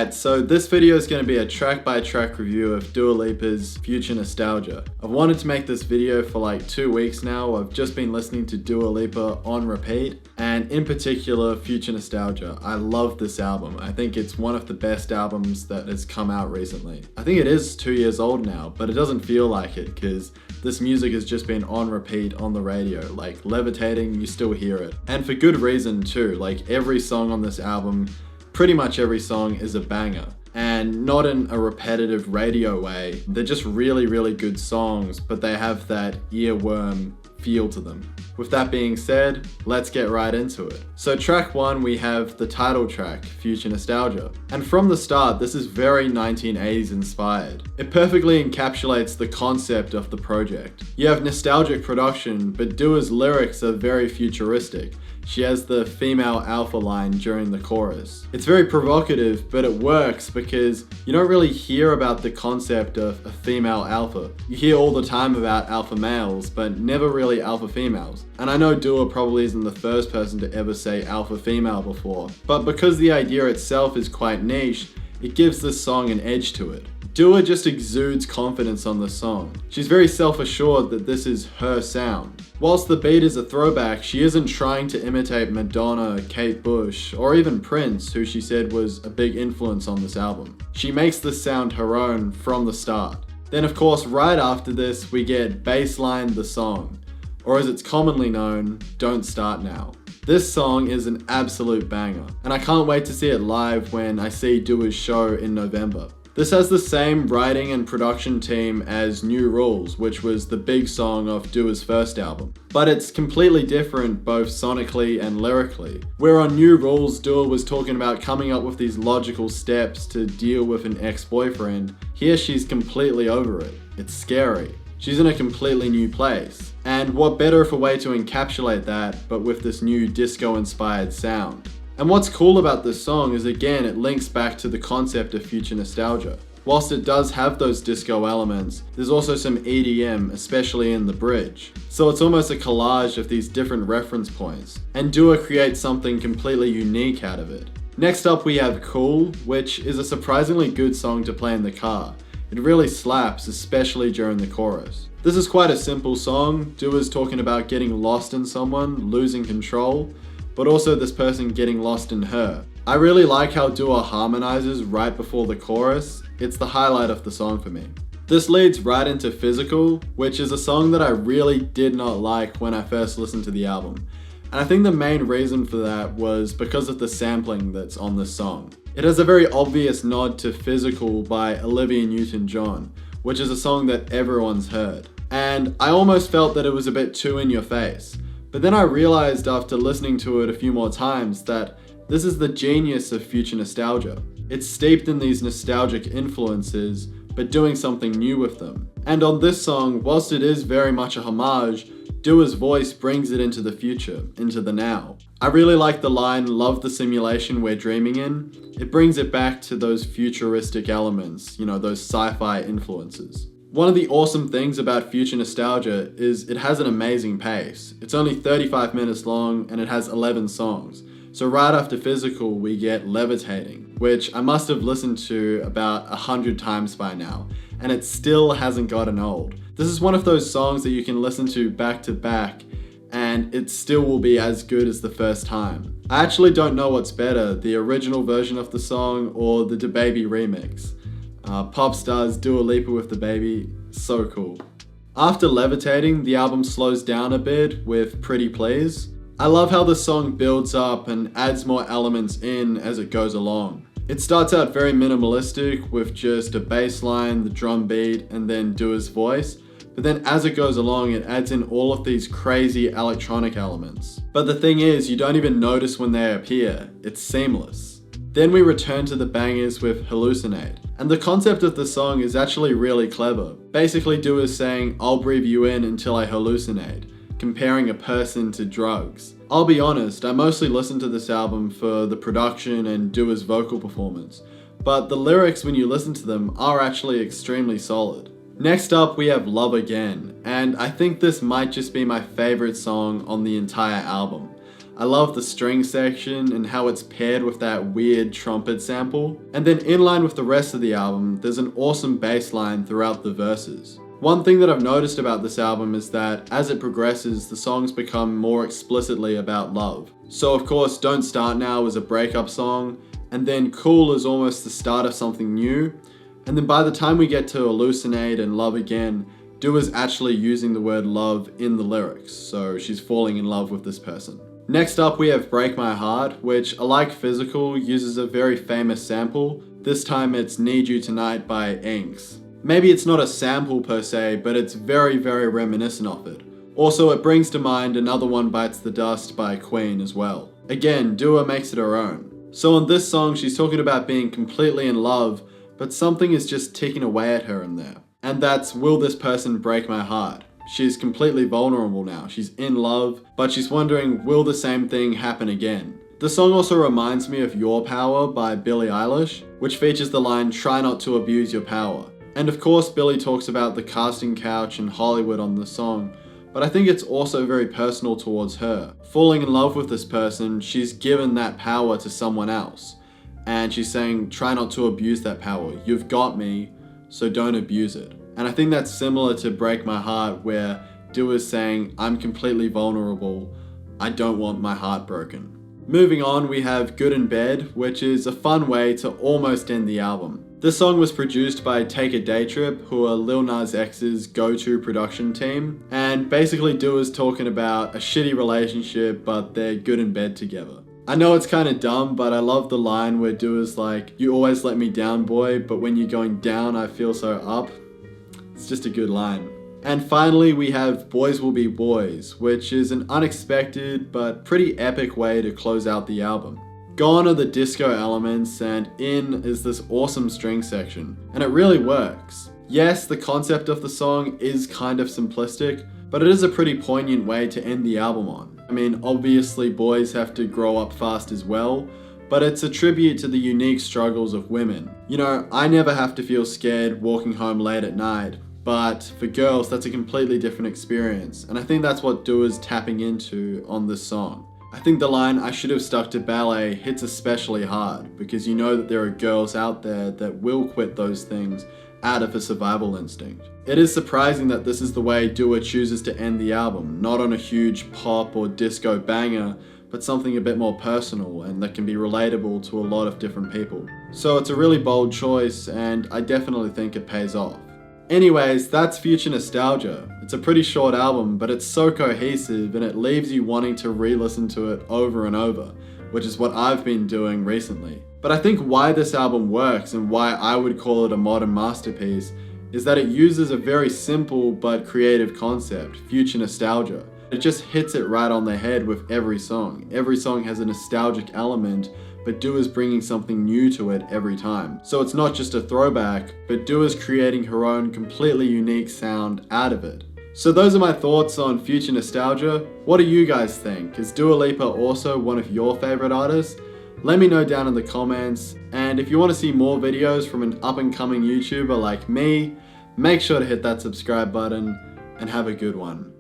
Alright, so this video is going to be a track-by-track review of Dua Lipa's Future Nostalgia. I've wanted to make this video for like 2 weeks now. I've just been listening to Dua Lipa on repeat, and in particular Future Nostalgia. I love this album. I think it's one of the best albums that has come out recently. I think it is 2 years old now, but it doesn't feel like it because this music has just been on repeat on the radio. Like Levitating, you still hear it. And for good reason too. Like every song on this album, pretty much every song is a banger, and not in a repetitive radio way. They're just really, really good songs, but they have that earworm feel to them. With that being said, let's get right into it. So track 1, we have the title track, Future Nostalgia. And from the start, this is very 1980s inspired. It perfectly encapsulates the concept of the project. You have nostalgic production, but Dua's lyrics are very futuristic. She has the female alpha line during the chorus. It's very provocative, but it works because you don't really hear about the concept of a female alpha. You hear all the time about alpha males, but never really alpha females. And I know Dua probably isn't the first person to ever say alpha female before, but because the idea itself is quite niche, it gives this song an edge to it. Dua just exudes confidence on the song. She's very self-assured that this is her sound. Whilst the beat is a throwback, she isn't trying to imitate Madonna, Kate Bush, or even Prince, who she said was a big influence on this album. She makes this sound her own from the start. Then of course, right after this, we get Baseline the Song, or as it's commonly known, Don't Start Now. This song is an absolute banger, and I can't wait to see it live when I see Dua's show in November. This has the same writing and production team as New Rules, which was the big song off Dua's first album. But it's completely different both sonically and lyrically. Where on New Rules, Dua was talking about coming up with these logical steps to deal with an ex-boyfriend, here she's completely over it. It's scary. She's in a completely new place. And what better of a way to encapsulate that but with this new disco-inspired sound. And what's cool about this song is, again, it links back to the concept of future nostalgia. Whilst it does have those disco elements, there's also some EDM, especially in the bridge. So it's almost a collage of these different reference points, and Dua creates something completely unique out of it. Next up we have Cool, which is a surprisingly good song to play in the car. It really slaps, especially during the chorus. This is quite a simple song. Dua's talking about getting lost in someone, losing control, but also this person getting lost in her. I really like how Dua harmonizes right before the chorus. It's the highlight of the song for me. This leads right into Physical, which is a song that I really did not like when I first listened to the album. And I think the main reason for that was because of the sampling that's on this song. It has a very obvious nod to Physical by Olivia Newton-John, which is a song that everyone's heard. And I almost felt that it was a bit too in your face. But then I realized after listening to it a few more times that this is the genius of future nostalgia. It's steeped in these nostalgic influences, but doing something new with them. And on this song, whilst it is very much a homage, Dua's voice brings it into the future, into the now. I really like the line, "Love the simulation we're dreaming in." It brings it back to those futuristic elements, those sci-fi influences. One of the awesome things about future nostalgia is it has an amazing pace. It's only 35 minutes long and it has 11 songs. So right after Physical, we get Levitating, which I must have listened to about 100 times by now, and it still hasn't gotten old. This is one of those songs that you can listen to back to back and it still will be as good as the first time. I actually don't know what's better, the original version of the song or the DaBaby remix. Pop stars Dua Lipa with DaBaby, so cool. After Levitating, the album slows down a bit with Pretty Please. I love how the song builds up and adds more elements in as it goes along. It starts out very minimalistic with just a bass line, the drum beat, and then Dua's voice. But then as it goes along, it adds in all of these crazy electronic elements. But the thing is, you don't even notice when they appear. It's seamless. Then we return to the bangers with Hallucinate. And the concept of the song is actually really clever. Basically, Dua is saying, "I'll breathe you in until I hallucinate," comparing a person to drugs. I'll be honest, I mostly listened to this album for the production and Dua's vocal performance. But the lyrics, when you listen to them, are actually extremely solid. Next up, we have Love Again. And I think this might just be my favorite song on the entire album. I love the string section and how it's paired with that weird trumpet sample. And then in line with the rest of the album, there's an awesome bass line throughout the verses. One thing that I've noticed about this album is that as it progresses, the songs become more explicitly about love. So of course, Don't Start Now is a breakup song, and then Cool is almost the start of something new. And then by the time we get to Hallucinate and Love Again, Dua's actually using the word love in the lyrics, so she's falling in love with this person. Next up we have Break My Heart, which, alike Physical, uses a very famous sample. This time it's Need You Tonight by Inks. Maybe it's not a sample per se, but it's very, very reminiscent of it. Also, it brings to mind Another One Bites the Dust by Queen as well. Again, Dua makes it her own. So on this song, she's talking about being completely in love, but something is just ticking away at her in there. And that's, will this person break my heart? She's completely vulnerable now. She's in love, but she's wondering, will the same thing happen again? The song also reminds me of Your Power by Billie Eilish, which features the line, try not to abuse your power. And of course, Billie talks about the casting couch in Hollywood on the song, but I think it's also very personal towards her. Falling in love with this person, she's given that power to someone else. And she's saying, try not to abuse that power. You've got me, so don't abuse it. And I think that's similar to Break My Heart, where Dua's saying, I'm completely vulnerable. I don't want my heart broken. Moving on, we have Good in Bed, which is a fun way to almost end the album. This song was produced by Take a Day Trip, who are Lil Nas X's go-to production team. And basically Dua's talking about a shitty relationship, but they're good in bed together. I know it's kind of dumb, but I love the line where Dua's like, you always let me down, boy, but when you're going down, I feel so up. It's just a good line. And finally, we have Boys Will Be Boys, which is an unexpected but pretty epic way to close out the album. Gone are the disco elements, and in is this awesome string section, and it really works. Yes, the concept of the song is kind of simplistic, but it is a pretty poignant way to end the album on. I mean, obviously boys have to grow up fast as well, but it's a tribute to the unique struggles of women. You know, I never have to feel scared walking home late at night, but for girls that's a completely different experience, and I think that's what Dua's tapping into on this song. I think the line, I should have stuck to ballet, hits especially hard, because you know that there are girls out there that will quit those things out of a survival instinct. It is surprising that this is the way Dua chooses to end the album, not on a huge pop or disco banger, but something a bit more personal and that can be relatable to a lot of different people. So it's a really bold choice, and I definitely think it pays off. Anyways, that's Future Nostalgia. It's a pretty short album, but it's so cohesive and it leaves you wanting to re-listen to it over and over, which is what I've been doing recently. But I think why this album works and why I would call it a modern masterpiece is that it uses a very simple but creative concept, future nostalgia. It just hits it right on the head with every song. Every song has a nostalgic element, but Dua's bringing something new to it every time. So it's not just a throwback, but Dua's creating her own completely unique sound out of it. So those are my thoughts on future nostalgia. What do you guys think? Is Dua Lipa also one of your favorite artists? Let me know down in the comments. And if you want to see more videos from an up and coming YouTuber like me, make sure to hit that subscribe button and have a good one.